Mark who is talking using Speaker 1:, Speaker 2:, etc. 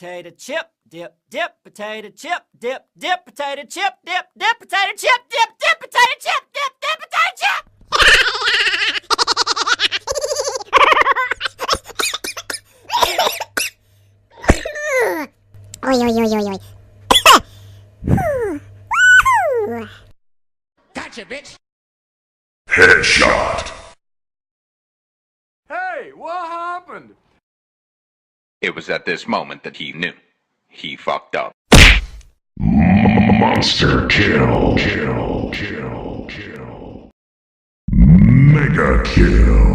Speaker 1: potato chip, dip, dip, potato chip, dip, dip, potato chip, dip, dip, potato chip, dip, dip, potato chip, dip, dip, potato chip.
Speaker 2: Oi, oi, oi, oi, oi.
Speaker 3: Gotcha, bitch.
Speaker 4: Headshot.
Speaker 5: Hey, what happened?
Speaker 6: It was at this moment that he knew. He fucked up.
Speaker 4: Monster kill. Kill. Kill. Kill. Mega kill.